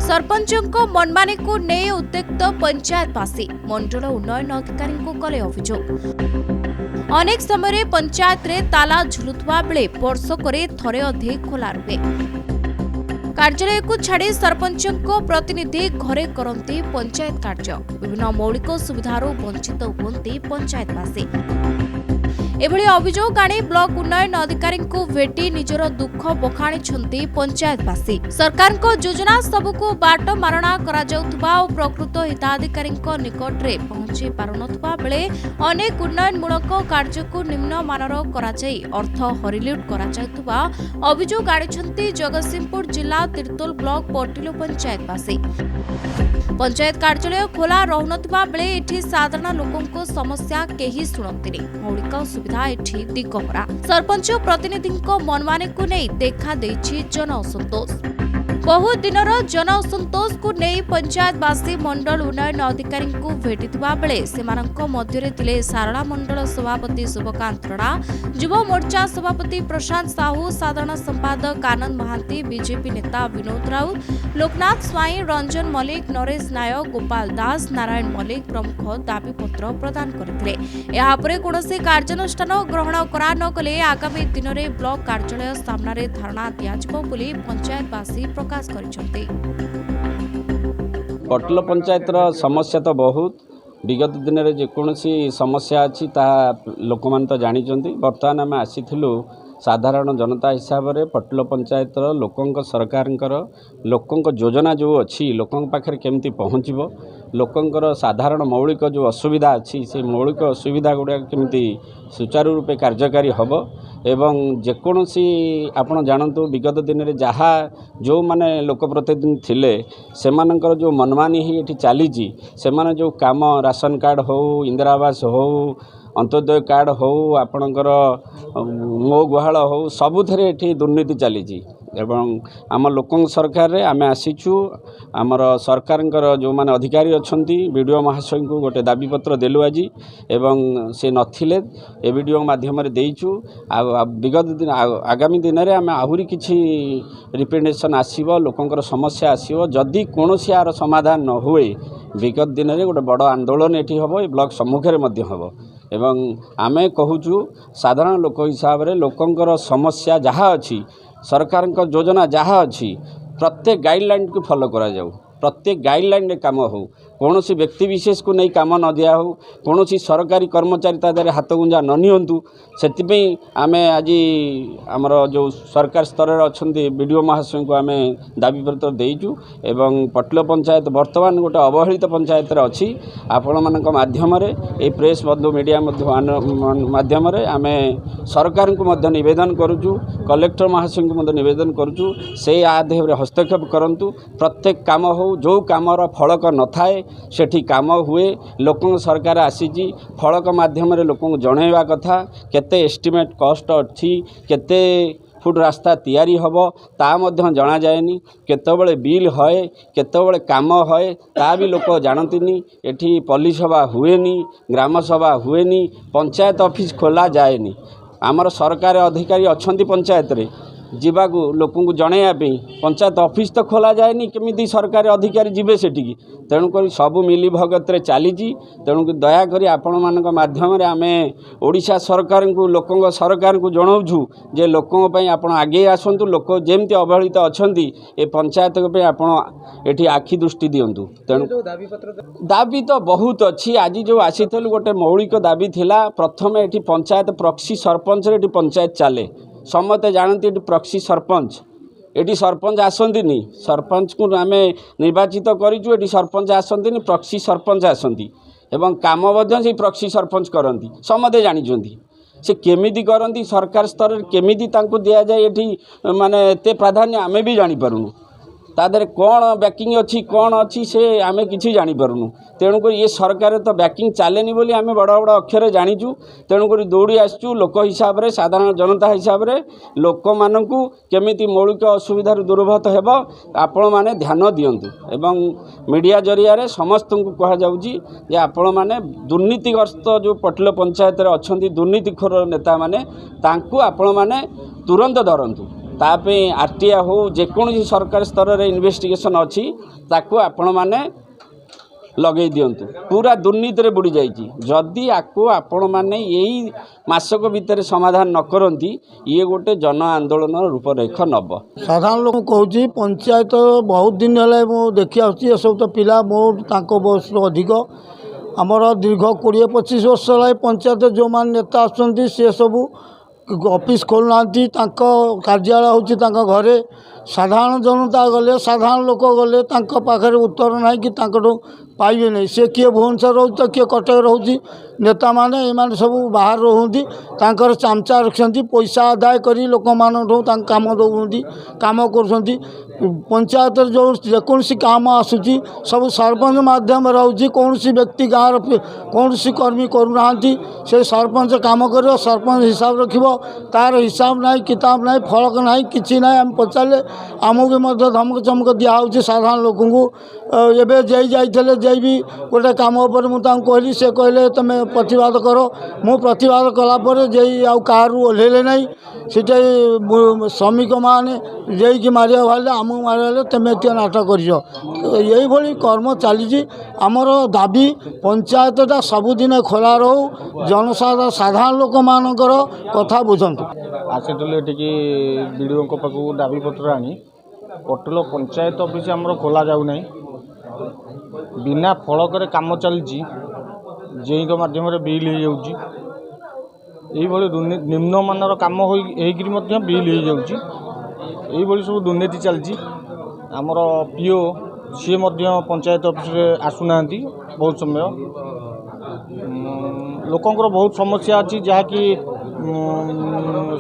सरपंचों मनमानी को नहीं उद्यक्त पंचायतवासी मंडल उन्नयन अधिकारी को कले अभियोग। अनेक समय पंचायत रे ताला झुलुवा बेले वर्षक थरे अधे खोला रुहे। कार्यालय को छाड़ी सरपंचों प्रतिनिधि घरे करती पंचायत कार्य। विभिन्न मौलिक सुविधार वंचित होती पंचायतवासी। एभली अभियोग आनी ब्लॉक उन्नयन अधिकारी को भेटी निजर दुख बखाणी पंचायतवासी। सरकार को योजना सबको बाट मारणा करा जाउथबा और प्रकृत हिताधिकारी निकट रे पहुंची पारुनथबा बेले अनेक उन्नयनमूलक कार्य को निम्न मानर करा जाई अर्थ हरिलुट करा जाउथबा अभियोग आनी जगतसिंहपुर जिला तिर्तोल ब्लॉक पटिलो पंचायतवासी। पंचायत कार्यालय खोला रहुनथबा बेले एठी साधारण लोकंको समस्या केही सुनंतिनी। मौलिक सुविधा एठी दिगहरा। सरपंच प्रतिनिधि मनमानी को नहीं देखा देछि जन असंतोष। बहु दिनर जन असंतोष को नहीं पंचायतवासी मंडल उन्नयन अधिकारी को भेटिथिबा बेले सेमानंक मध्यरे थिले सारला मंडल सभापति शुभकांत रଣା, युवा मोर्चा सभापति प्रशांत साहू, साधारण संपादक आनंद महांती, बीजेपी नेता विनोद राउत, लोकनाथ स्वाई, रंजन मल्लिक, नरेश नायक, गोपाल दास, नारायण मल्लिक प्रमुख दाबीपत्र प्रदान करथिले। एहा परे कोनोसी कार्यानुष्ठान ग्रहण करा न कले आगामी दिन में ब्लॉक कार्यालय सामने धारणा दियाजिबो बोली पंचायतवासी प्रकाश करिसंते। पटल पंचायत समस्या तो बहुत विगत दिन में जेकोसी समस्या अच्छी ता लोक मैंने तो जानी। बर्तमान आम आसीलु साधारण जनता हिसाब से पटल पंचायत लोकों सरकार लोकों योजना जो अच्छी लोकों पाखे केमती पहुँचब लोकों साधारण मौलिक जो असुविधा अच्छी से मौलिक असुविधा गुड़ा केमती सुचारू रूपे कार्यकारी हम एवं जेकोसी आपण जानतु विगत दिन में जहाँ जो माने लोक प्रतिनिधि थिले सेमानंकर जो मनमानी ही एठी चली से जो काम राशन कार्ड हो इंदिरा आवास हो अंत्योदय कार्ड हो आपणकर मो गुहाल हो सबुथे एठी दुर्नीति चली एवं आम लोक सरकार रे आमे आसीचु आमर सरकार जो माने अधिकारी अछंती वीडियो महाशय को गोटे दाबीपत्र देलु आज एवं से नथिले ए वीडियो माध्यम रे देइचु विगत दिन आगामी दिन में आम आहुरी किछि रिप्रेजेंटेशन आसीबो लोकंकर समस्या आसीबो जदि कोनोसी आर समाधान न हुए विगत दिन में गोटे बड़ आंदोलन एठी हबो ए ब्लॉक सम्मुख रे मध्य हबो एवं आमे कहूचु साधारण लोक हिसाब से लोकंकर समस्या जहाँ अच्छी सरकार योजना जहाँ अच्छी प्रत्येक गाइडलाइन को फॉलो करा जाऊ प्रत्येक गाइडलाइन रे काम हो कौन सी व्यक्ति विशेष को नहीं काम न दिया हो कौन सी सरकारी कर्मचारी तादे हाथ गुंजा न नियंतु से आम आज आमर जो सरकार स्तर अच्छा वीडियो महाशय को आम दाबीपत्र देचु एवं पटल पंचायत बर्तमान गोटे अवहेलित पंचायत अच्छी आपण मान माध्यम ये प्रेस मीडिया माध्यम आम सरकार को निवेदन करुचु कलेक्टर महाशय को निवेदन करुचु से आदेह हस्तक्षेप करंतु प्रत्येक काम हो जो कामर फलक न थाए सेठी काम हुए लोक सरकार आसीची फलक माध्यम लोक जनइबा कथा केते एस्टिमेट कॉस्ट अच्छी केते फुट रास्ता तैयारी हब ता मध्य जना जाएनी केतबेले बिल है केतबेले काम है ता भी लोक जानतीनी एठी पल्ली सभा हुएनी ग्राम सभा हुएनी पंचायत ऑफिस खोला जाएनी आमर सरकार अधिकारी अच्छी पंचायत रे जीवाकू लोक जनइवाई पंचायत ऑफिस तो खोला जाएनी केमिति सरकारी अधिकारी जीवे सेठी तेणुक सब मिली भगत रे चली तेणुक दयाकोरी आपण मान माध्यम आम ओडिशा सरकार को लोक सरकार को जनाऊँ जे लोकों आपण आगे आसतु लोक जमती अवहेलित अच्छा ए पंचायत आपण एठी आखि दृष्टि दिंतु तेणु दाबी तो बहुत अच्छी आज जो आसी गोटे मौलिक दाबी थिला प्रथम एठी पंचायत प्रॉक्सी सरपंच रे पंचायत चले समते जानती प्रॉक्सी सरपंच एटी सरपंच आसंती सरपंच को आम निर्वाचित करूँ एटी सरपंच आसंती प्रॉक्सी सरपंच आसंती एवं काम से प्रॉक्सी सरपंच करती समते जानी से केमिति करती सरकार स्तर केमिति तांको दिया जाए एटी माने एते प्राधान्य आमे भी जानी पारुनु तादरे कौन बैकिंग अच्छी कौन अच्छी से आम कि जापरूँ तेणुक ये सरकार तो बैकिंग चलेनी बोली आम बड़ बड़ अक्षर जाचु तेणुक दौड़ी आसचु लोक हिसाब से साधारण जनता हिसाब से लोक मानू केमिति मौलिक असुविधार दूरभूत हेब आपण मैंने ध्यान दिंतु एवं मीडिया जरिया समस्त को कहुच्छी आपण मैंने दुर्नीतिग्रस्त जो पटल पंचायत अच्छा दुर्नीतिखोर नेता मैंने आपण मैंने तुरंत धरतु तापे आरटीआई हो जेकोसी सरकार स्तर में इन्वेस्टिगेशन अच्छी ताकू आपण मैंने लगे दिंतु पूरा दुर्नीति बुड़ी जाइए जदि आपको आपण मैंने यही मासक भितर समाधान न करती ये गोटे जन आंदोलन रूपरेख नब साधारण लोक कहूँ पंचायत बहुत दिन है देखी आसुची सब तो पिला मोट बयस अधिक आमर दीर्घ 20-25 वर्ष है पंचायत जो मान नेता आसुँच सी सबू ऑफिस खोलना कार्यालय हूँ घरे साधारण जनता गले साधारण लोक गले पाखे उत्तर ना कि पाइबे नहीं से किए भुवनेश्वर रोच तो किए कटक रोचे नेता मैंने ये सब बाहर रोहती चामचा रखते पैसा आदाय कर लोक मान कम दौरान कम कर पंचायत जो जेकोसी काम आसूची सब सरपंच मध्यम रोचे कौन व्यक्ति गाँव कौन कर्मी करूना से सरपंच कम कर सरपंच हिसाब रखिब तार हिसाब ना किताब ना फलक ना कि ना आम पचारे आमको धमक चमक दिखाई साधारण लोक एवं जाइ भी गोटे कम पर मुझे कहली से कहले तुम्हें प्रतिवाद कर मु प्रतिवाद कलापर जे आू ओह्लैले ना सीटे श्रमिक मैंने जे मारिया भाई आमको मारे तुम्हें एत नाटक कर कर्म चली आमर दाबी पंचायतटा सबुदिन खोला रो साधारण लोक मानकर कथा बुझंतु आसिलु ये विडीओ पाखु दाबी पत्र आनी पटुल पंचायत ऑफिस आमर खोला जाऊ नहीं बिना फलक काम चलती जे मध्यम बिल हो निम्न मानर काम होकर बिल हो सब दुर्नीति चलती आमर पीओ सी पंचायत ऑफिस आसुना बहुत समय लोकंर बहुत समस्या अच्छी जहाँकि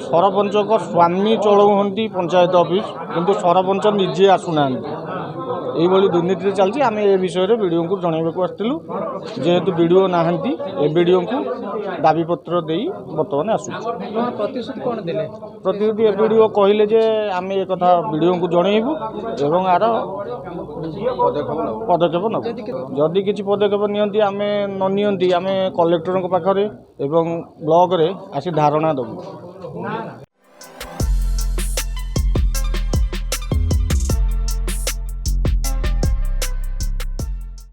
सरपंच स्वामी चलाऊँ पंचायत ऑफिस किंतु सरपंच निजे आसुना ये दुर्नीति चलती आम ए विषय में विडीओ को जनवाक आसलु जेहेतु विडीओ नहांती ए विडीओ को दाबी पत्र दे बर्तमान आसु प्रतिश्रुति ए विडीओ कहले जे आम एक कथा विडीओ को जनइबू एवं आर पदक्षेप नब जदि किसी पदक्षेप नियंती आम न नियंती आम कलेक्टर पाखरे एवं ब्लॉक रे आसी धारणा देबू।